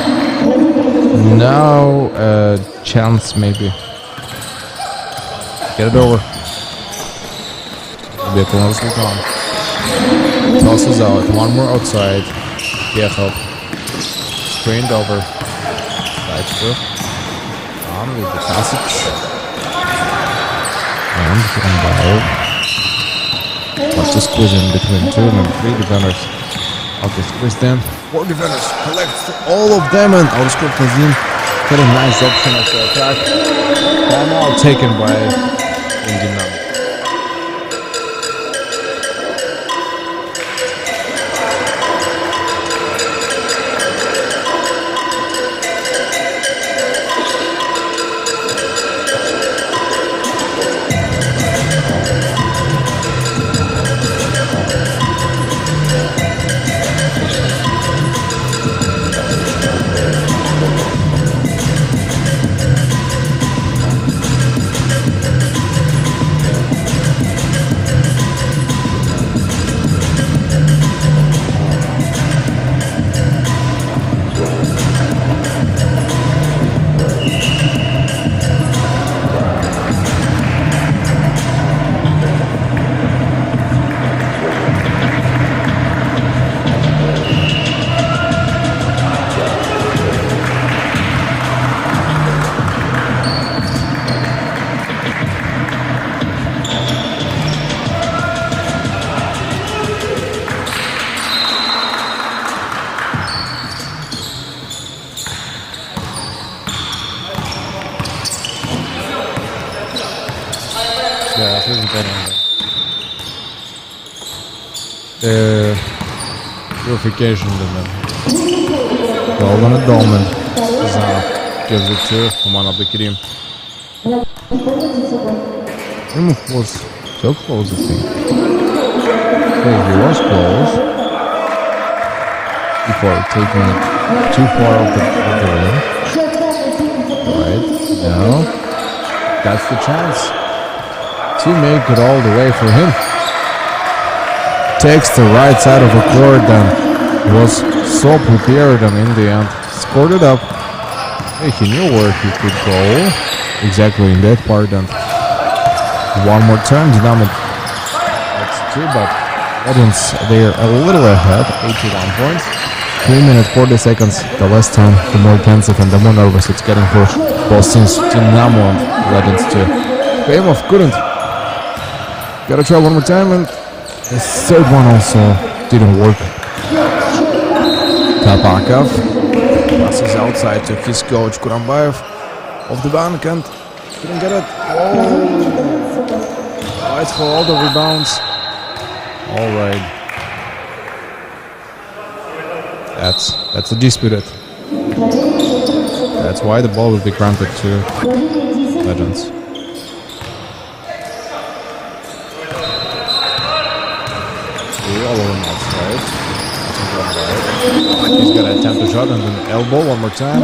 Now a chance maybe. Get it over. Bekonov's on. Tosses out. One more outside. Yehov. Screened over. Side strip. On with the passage. And Koranbayev. Wants to squeeze in between 2 and 3 defenders. Okay, squeeze them. 4 defenders. Collects all of them, and outscored Nazim. Had a nice action at the attack. Timeout taken by Dinamo. Yeah, this isn't that anything. Purification limit. Golden and Dolman. Zana gives it to Human Abdulkarim. Him was so close, I think. Okay, he was close. Before taking it too far off the rim. Right, now. That's the chance to make it all the way for him. Takes the right side of the court and was so prepared, and in the end scored it up. Hey, he knew where he could go exactly in that part, and one more time Dinamo too, but Legends, they're a little ahead, 81 points. 3 minutes 40 seconds. The less time, the more intensive and the more nervous it's getting for both teams. Dinamo and Legends too. Paimov couldn't. Gotta try one more time, and the third one also didn't work. Tabakov passes outside to his coach Kurambayev off the bank and couldn't get it. Oh! Fights for all the rebounds. All right. That's a disputed. That's why the ball will be granted to Legends. All over him outside. He's gonna attempt a shot and then elbow one more time.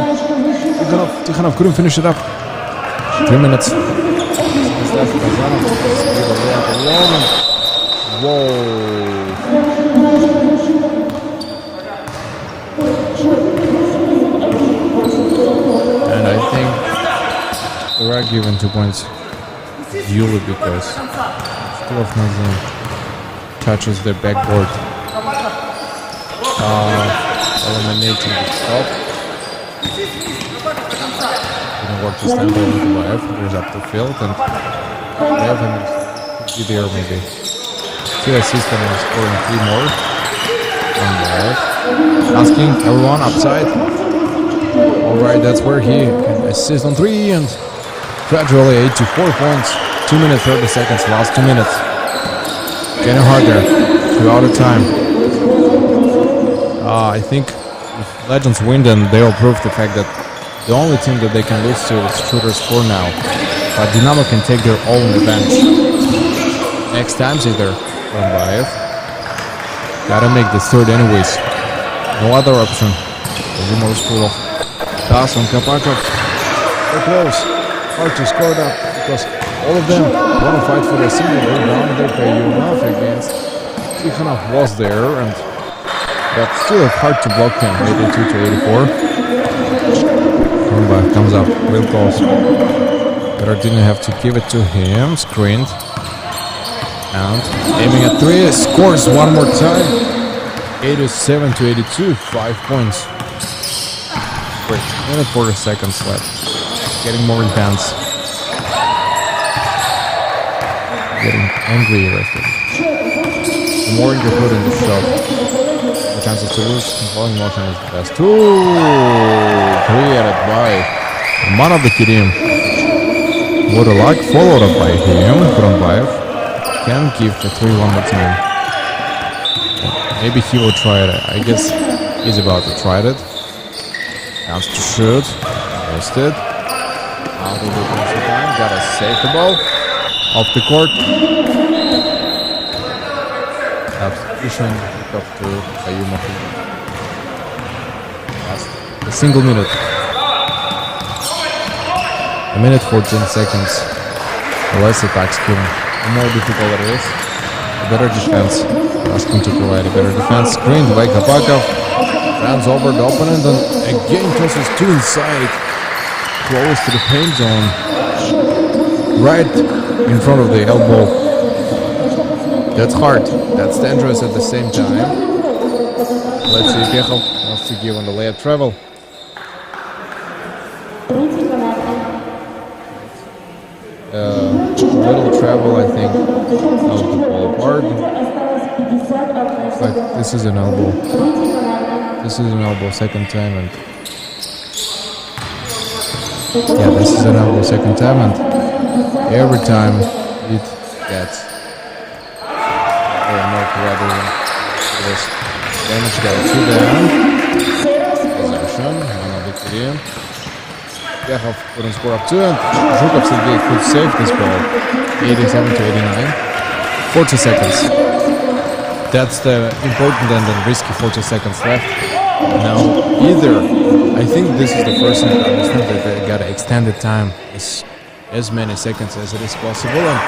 Tikhanov couldn't finish it up. 3 minutes. Whoa. And I think they were given 2 points purely because still of Nazim touches the backboard, eliminating the stop. Didn't work to stand over to Bayev. Goes up the field and Bayev could be there maybe. 2 assists and scoring 3 more. And Bayev asking everyone upside. Alright, that's where he can assist on 3 and gradually 84 points. 2 minutes 30 seconds, last 2 minutes. Getting harder, 2 out of time. I think if Legends win, then they will prove the fact that the only team that they can lose to is shooters for now. But Dinamo can take their own revenge. Next time's either Kurambayev. Gotta make this third anyways. No other option. Zimmer School. Pass on Kapakov. So close. Hard to score that because all of them want to fight for a single rebound. They pay you enough against. Tikhanov was there, but still hard to block him. 82 to 84. Kurambayev comes up real close. Berardini have to give it to him. Screened. And aiming at 3. Scores one more time. 87 to 82. 5 points. Wait, minute 40 seconds left. Getting more intense. Getting angry, I think. The more you put in the shot, the chances to lose. Controlling motion is the best. 2! Created by Man of the Kirim. What a luck, followed up by him. Kurambayev can give the 3 one more time. Maybe he will try it. I guess he's about to try it. Chance to shoot. Missed it. Out of the time. Gotta save the ball. Off the court. Substitution. Up to Ayuma. Last a single minute. A minute 14 seconds. The less attacks given, the more difficult it is. A better defense. Asking to provide a better defense. Screened by Kapakov. Runs over the opponent and again tosses 2 inside. Close to the paint zone. Right in front of the elbow. That's hard. That's dangerous at the same time. Let's see if Kechov wants to give on the layup travel. Little travel, I think, out the ballpark. But this is an elbow. This is an elbow second time, and yeah, this is an elbow second time, and every time it gets more rather than this damage. Got 2 down. Possession, another clear. Kechov couldn't score up 2, and Zhukov Sergei could save this ball. 87 to 89. 40 seconds. That's the important and then risky 40 seconds left. Now, I think this is the first thing to understand that they gotta extend the time as many seconds as it is possible. And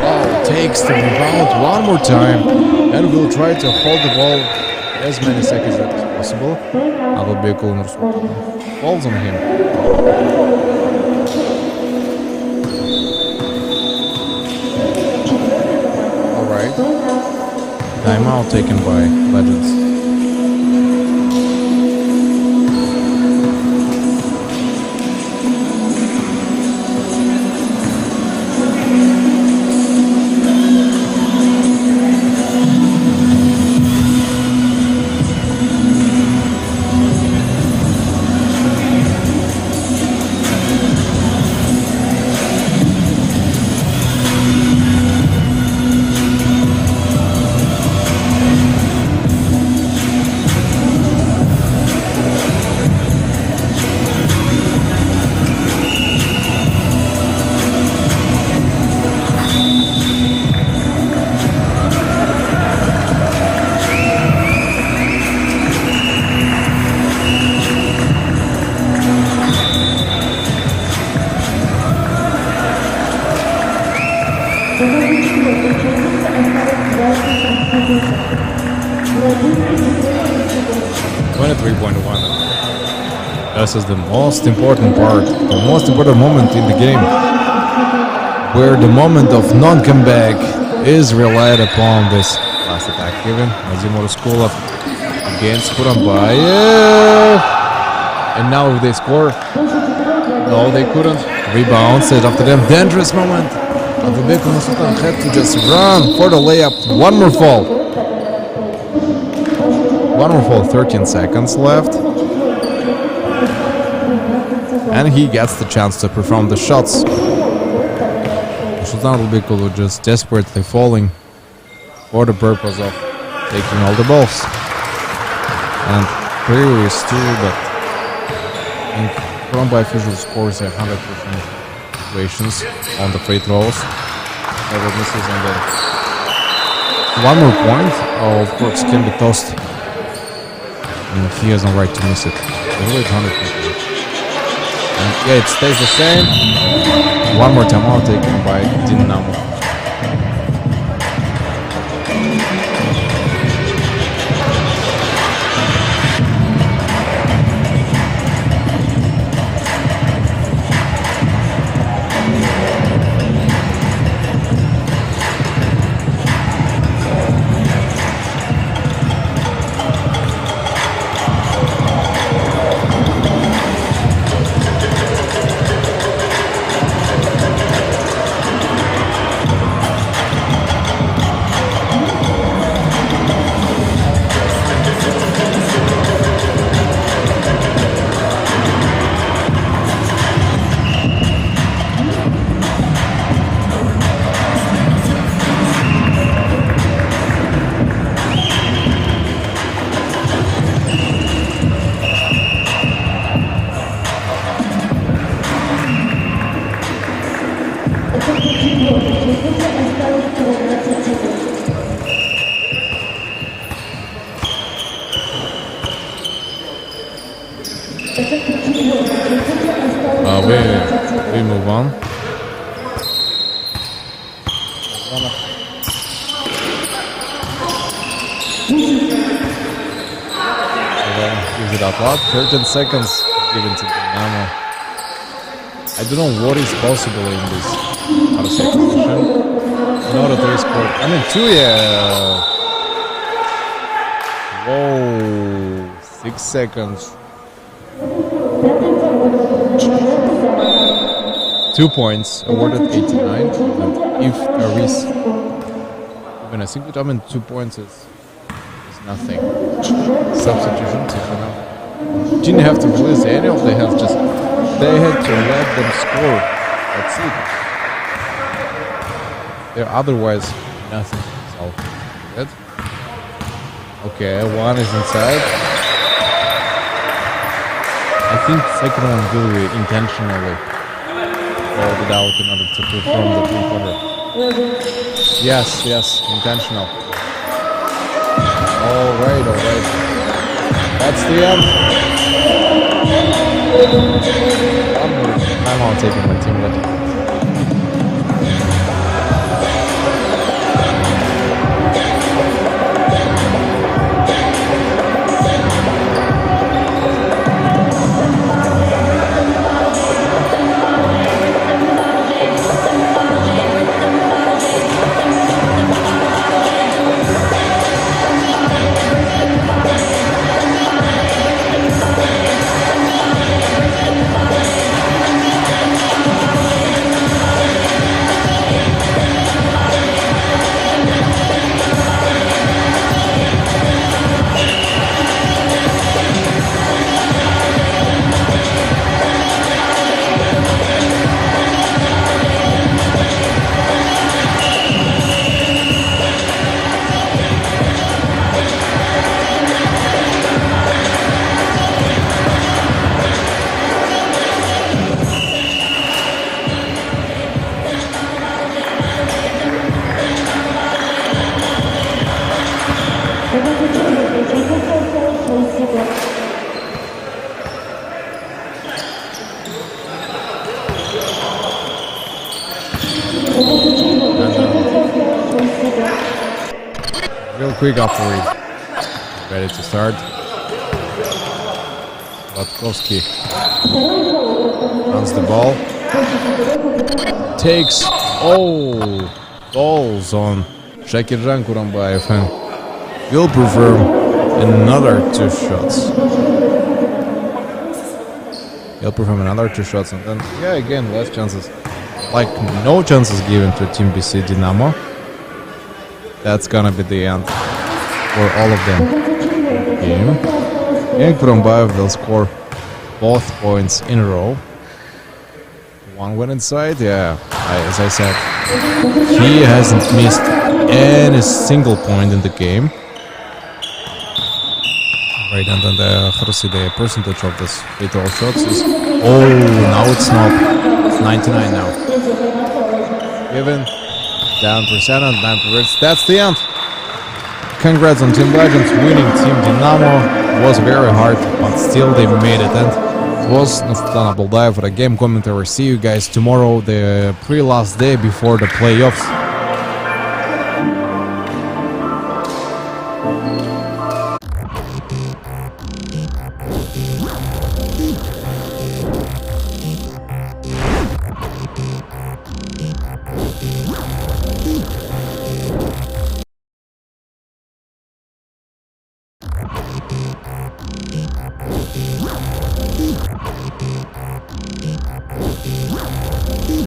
wow, takes the rebound one more time and will try to hold the ball as many seconds as possible. That will be a cool move. Falls on him. Alright. timeout taken by Legends. This is the most important part, the most important moment in the game, where the moment of non-comeback is relied upon this last attack given. Nazimur Skulov against Kurambayev. And now if they score, no, they couldn't. Rebound set after them. Dangerous moment. Abubekar Nursultan had to just run for the layup. One more fall. 13 seconds left. And he gets the chance to perform the shots. Sultan Abubekar just desperately falling for the purpose of taking all the balls. And previous two, but I think Kurambayev usually scores 100% situations on the free throws. Never misses, and then one more point, of course, can be tossed. And he has no right to miss it. Really 100%. And yeah, it stays the same. One more timeout taken by Dinamo. We move on. Use it out loud. 13 seconds given to Dinamo. I don't know what is possible in this other situation. Not a 3 score. I mean 2, yeah. Whoa, 6 seconds. 2 points awarded 89. And if there is even a single time, and 2 points is nothing. Substitution. Didn't have to release any of the hands, just they had to let them score. That's it. They're otherwise nothing. So good. Okay, one is inside. I think second one will be intentionally called it out in order to perform the three-pointer. Yes, intentional. Alright. That's the end. Timeout taken by Team Legend. Real quick after it. Ready to start. Latkowski runs the ball. Takes. Oh! Balls on Shakirjan Kurambayev and will perform another 2 shots. He'll perform another 2 shots and then, yeah, again, less chances. Like, no chances given to Team BC Dinamo. That's gonna be the end for all of them. Game. And Kurambayev will score both points in a row. One win inside, yeah, as I said, he hasn't missed any single point in the game. Right, and then the percentage of this free throw shots is, oh, now it's not. It's 99 now. Given, down percent and 9%. That's the end. Congrats on Team Legends winning Team Dinamo. It was very hard, but still they made it. And it was Nastana Boldaev for the game commentary. See you guys tomorrow, the pre-last day before the playoffs.